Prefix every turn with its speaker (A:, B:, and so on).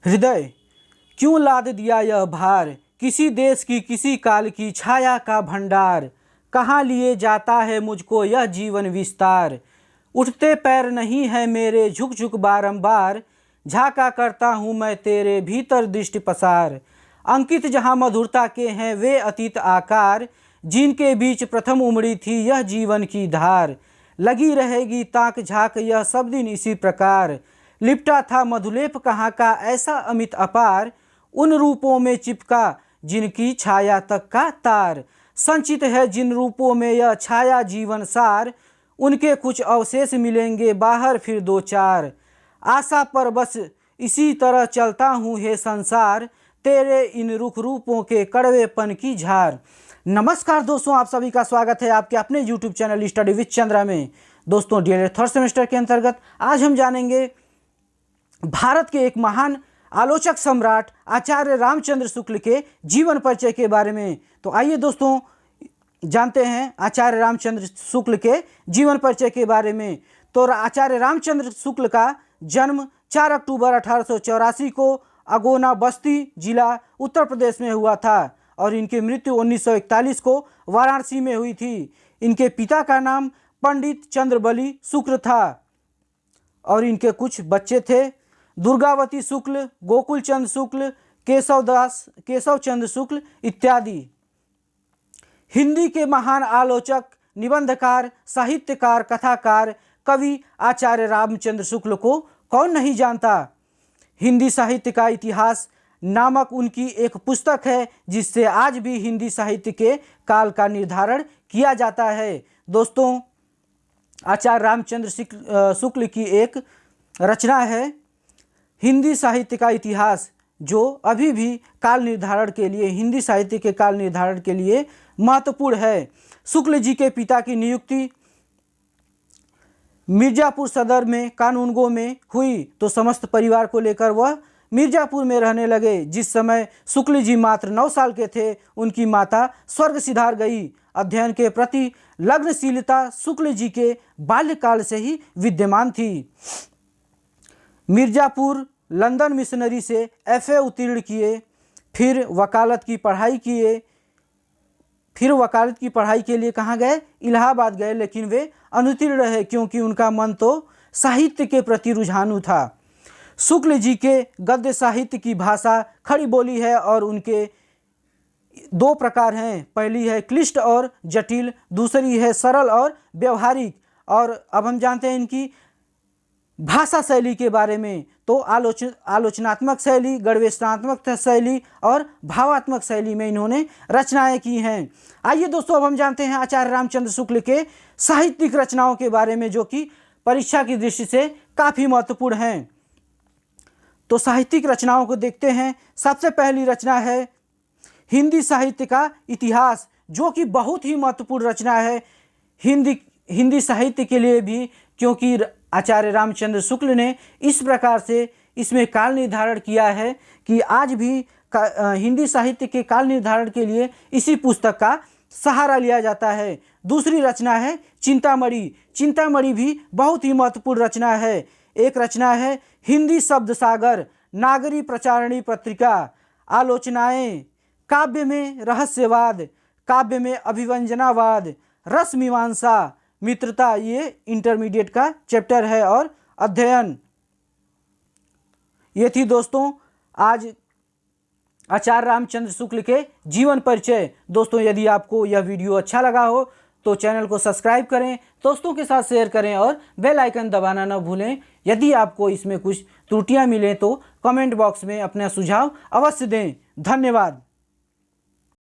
A: हृदय क्यों लाद दिया यह भार, किसी देश की किसी काल की छाया का भंडार। कहाँ लिए जाता है मुझको यह जीवन विस्तार। उठते पैर नहीं है मेरे झुक झुक बारंबार, झाँका करता हूँ मैं तेरे भीतर दृष्टि पसार। अंकित जहाँ मधुरता के हैं वे अतीत आकार, जिनके बीच प्रथम उमड़ी थी यह जीवन की धार। लगी रहेगी ताक झाँक यह सब दिन इसी प्रकार, लिपटा था मधुलेप कहाँ का ऐसा अमित अपार। उन रूपों में चिपका जिनकी छाया तक का तार, संचित है जिन रूपों में यह छाया जीवन सार। उनके कुछ अवशेष मिलेंगे बाहर फिर दो चार, आशा पर बस इसी तरह चलता हूँ हे संसार, तेरे इन रुख रूपों के कड़वेपन की झार। नमस्कार दोस्तों, आप सभी का स्वागत है आपके अपने YouTube channel study with Chandra में। दोस्तों, डीएलएड थर्ड सेमेस्टर के अंतर्गत आज हम जानेंगे भारत के एक महान आलोचक सम्राट आचार्य रामचंद्र शुक्ल के जीवन परिचय के बारे में। तो आइए दोस्तों जानते हैं आचार्य रामचंद्र शुक्ल के जीवन परिचय के बारे में। तो आचार्य रामचंद्र शुक्ल का जन्म 4 अक्टूबर 1884 को अगोना बस्ती जिला उत्तर प्रदेश में हुआ था और इनकी मृत्यु 1941 को वाराणसी में हुई थी। इनके पिता का नाम पंडित चंद्रबली शुक्ल था और इनके कुछ बच्चे थे, दुर्गावती शुक्ल, गोकुल चंद शुक्ल, केशव चंद्र शुक्ल इत्यादि। हिंदी के महान आलोचक, निबंधकार, साहित्यकार, कथाकार, कवि आचार्य रामचंद्र शुक्ल को कौन नहीं जानता। हिंदी साहित्य का इतिहास नामक उनकी एक पुस्तक है जिससे आज भी हिंदी साहित्य के काल का निर्धारण किया जाता है। दोस्तों, आचार्य रामचंद्र शुक्ल की एक रचना है हिंदी साहित्य का इतिहास, जो अभी भी काल निर्धारण के लिए, हिंदी साहित्य के काल निर्धारण के लिए महत्वपूर्ण है। शुक्ल जी के पिता की नियुक्ति मिर्जापुर सदर में कानूनगो में हुई तो समस्त परिवार को लेकर वह मिर्जापुर में रहने लगे। जिस समय शुक्ल जी मात्र 9 साल के थे उनकी माता स्वर्ग सिधार गई। अध्ययन के प्रति लग्नशीलता शुक्ल जी के बाल्यकाल से ही विद्यमान थी। मिर्जापुर लंदन मिशनरी से FA उत्तीर्ण किए, फिर वकालत की पढ़ाई के लिए कहाँ गए? इलाहाबाद गए, लेकिन वे अनुत्तीर्ण रहे क्योंकि उनका मन तो साहित्य के प्रति रुझानु था। शुक्ल जी के गद्य साहित्य की भाषा खड़ी बोली है और उनके 2 प्रकार हैं। पहली है क्लिष्ट और जटिल, दूसरी है सरल और व्यवहारिक। और अब हम जानते हैं इनकी भाषा शैली के बारे में। तो आलोचनात्मक शैली, गणवेशनात्मक शैली और भावात्मक शैली में इन्होंने रचनाएं की हैं। आइए दोस्तों, अब हम जानते हैं आचार्य रामचंद्र शुक्ल के साहित्यिक रचनाओं के बारे में, जो कि परीक्षा की दृष्टि से काफ़ी महत्वपूर्ण हैं। तो साहित्यिक रचनाओं को देखते हैं। सबसे पहली रचना है हिंदी साहित्य का इतिहास, जो कि बहुत ही महत्वपूर्ण रचना है हिंदी साहित्य के लिए भी, क्योंकि आचार्य रामचंद्र शुक्ल ने इस प्रकार से इसमें काल निर्धारण किया है कि आज भी हिंदी साहित्य के काल निर्धारण के लिए इसी पुस्तक का सहारा लिया जाता है। दूसरी रचना है चिंतामणि। चिंतामणि भी बहुत ही महत्वपूर्ण रचना है। एक रचना है हिंदी शब्द सागर, नागरी प्रचारणी पत्रिका, आलोचनाएं, काव्य में रहस्यवाद, काव्य में अभिव्यंजनावाद, रस मीमांसा, मित्रता, ये इंटरमीडिएट का चैप्टर है, और अध्ययन। ये थी दोस्तों आज आचार्य रामचंद्र शुक्ल के जीवन परिचय। दोस्तों, यदि आपको यह वीडियो अच्छा लगा हो तो चैनल को सब्सक्राइब करें, दोस्तों के साथ शेयर करें और बेल आइकन दबाना न भूलें। यदि आपको इसमें कुछ त्रुटियां मिलें तो कमेंट बॉक्स में अपना सुझाव अवश्य दें। धन्यवाद।